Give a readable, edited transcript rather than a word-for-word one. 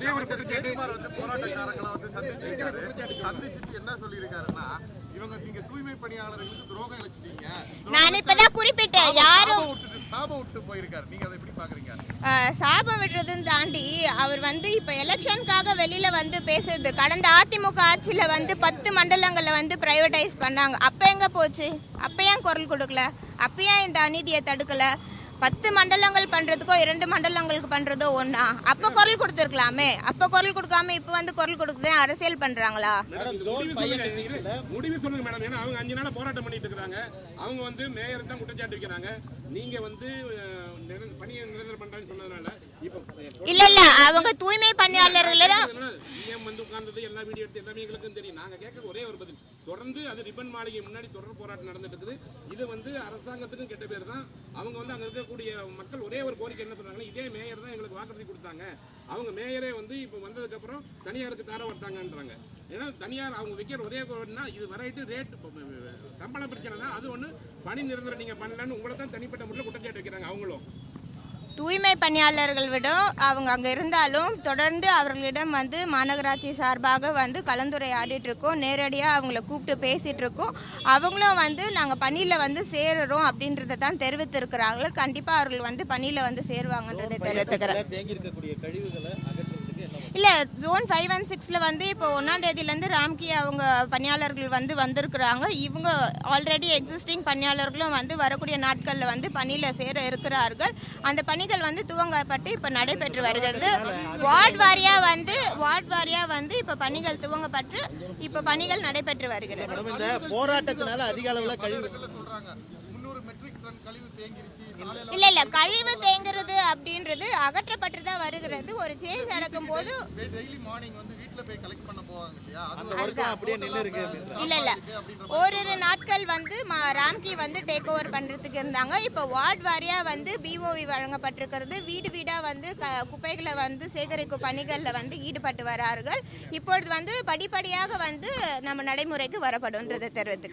ஒரே ஒரு ஜெயக்குமார் வந்து போராட்டக்காரங்களை வந்து சந்திச்சுட்டு என்ன சொல்லியிருக்காருன்னா, இவங்க நீங்க தூய்மை பணியாளர்களுக்கு துரோகம் இழைச்சிட்டீங்க. நான் இப்பதான் குறிப்பிட்டேன், யாரும் சாபம் விட்டு போயிருக்காரு. நீங்க அதை எப்படி பாக்குறீங்க? சாபம் விடுறதுன்னு தாண்டி அவர் வந்து இப்ப எலெக்ஷனுக்காக வெளியில வந்து பேசுறது. கடந்த அதிமுக ஆட்சியில வந்து 10 மண்டலங்களை வந்து பிரைவேடைஸ் பண்ணாங்க. அப்ப எங்க போச்சு? அப்ப ஏன் குரல் கொடுக்கல? அப்ப ஏன் இந்த அநீதியை தடுக்கல? 10 மண்டலங்கள் பண்றதுக்கோ 2 மண்டலங்களுக்கு பண்றதோ ஒண்ணா? அப்ப குரல் கொடுத்துருக்கலாமே. அப்ப குரல் கொடுக்காம இப்ப வந்து குரல் கொடுக்குது அரசியல் பண்றாங்களா? முடிவு சொல்லுங்க மேடம். ஏன்னா அவங்க 5 நாளா போராட்டம் பண்ணிட்டு இருக்காங்க. அவங்க வந்து மேயர் தான் குற்றச்சாட்டு வைக்கிறாங்க. நீங்க வந்து பணியை நிரந்தரம் பண்றான்னு சொன்னதுனால இல்ல அவங்க தூய்மை பணியாளர்கள் வந்து உட்கார்ந்தது எல்லா வீடியோ எடுத்து எல்லாமே எங்களுக்கும் தெரியும். நாங்க கேட்க ஒரே ஒரு பதில், தொடர்ந்து அது ரிப்பன் மாளிகை முன்னாடி தொடர் போராட்டம் நடந்துட்டு இருக்குது. இது வந்து அரசாங்கத்துக்கும் கெட்ட பேர் தான். அவங்க வந்து அங்க இருக்கக்கூடிய மக்கள் ஒரே ஒரு கோரிக்கை என்ன சொல்றாங்க, இதே மேயர் தான் எங்களுக்கு வாக்குறுதி கொடுத்தாங்க. அவங்க மேயரே வந்து இப்ப வந்ததுக்கு அப்புறம் தனியாருக்கு தார வட்டாங்கன்றாங்க. ஏன்னா தனியார் அவங்க வைக்கிற ஒரே கோரிக்கைனா இது வெரைட்டி ரேட் சம்பள பிரச்சனை தான். அது ஒண்ணு பணி நிரந்தரம் நீங்க பண்ணலன்னு உங்களை தான் தனிப்பட்ட முறையில் குற்றச்சாட்டு வைக்கிறாங்க. அவங்களும் தூய்மை பணியாளர்கள் விட அவங்க அங்க இருந்தாலும் தொடர்ந்து அவர்களிடம் வந்து மாநகராட்சி சார்பாக வந்து கலந்துரையாடிட்டு இருக்கோம். நேரடியாக அவங்கள கூப்பிட்டு பேசிட்டு இருக்கோம். அவங்களும் வந்து நாங்க பணியில வந்து சேருறோம் அப்படின்றத தான் தெரிவித்திருக்கிறார்கள். கண்டிப்பா அவர்கள் வந்து பணியில வந்து சேருவாங்கன்றதை தெரிவித்துக்கிறேன். இல்ல ஜோன் 5 and 6ல வந்து இப்போ 1ஆம் தேதியிலேருந்து ராம்கி அவங்க பணியாளர்கள் வந்து வந்திருக்கிறாங்க. இவங்க ஆல்ரெடி எக்ஸிஸ்டிங் பணியாளர்களும் வந்து வரக்கூடிய நாட்களில் வந்து பணியில் சேர இருக்கிறார்கள். அந்த பணிகள் வந்து துவங்கப்பட்டு இப்போ நடைபெற்று வருகிறது. வார்டு வாரியா வந்து இப்போ பணிகள் துவங்கப்பட்டு இப்போ பணிகள் நடைபெற்று வருகிறது. இந்த போராட்டத்தினால அதிக அளவில் கழிவு சொல்றாங்க 300 மெட்ரிக் டன் கழிவு தேங்கிருச்சு. இல்ல கழிவு தேங்குறது அப்படின்றது அகற்றப்பட்டு தான் வருகிறது. ஒரு சேஞ்ச் நடக்கும் போது டெய்லி மார்னிங் வந்து வீட்ல போய் கலெக்ட் பண்ண போவாங்க இல்லையா? அந்த வர்க்கம் அப்படியே நின்னு இருக்கு. இல்ல ஒரு நாட்கள் வந்து ராம்கி வந்து டேக் ஓவர் பண்றதுக்கு இருந்தாங்க. இப்போ வார்டு வாரியா வந்து பிஓவி வழங்கப்பட்டிருக்கிறது. வீடு வீடா வந்து குப்பைகளை வந்து சேகரிக்கும் பணிகள்ல வந்து ஈடுபட்டு வரார்கள். இப்பொழுது வந்து படிப்படியாக வந்து நம்ம நடைமுறைக்கு வரப்படும்ன்றதை தெரிவித்துக்கிறேன்.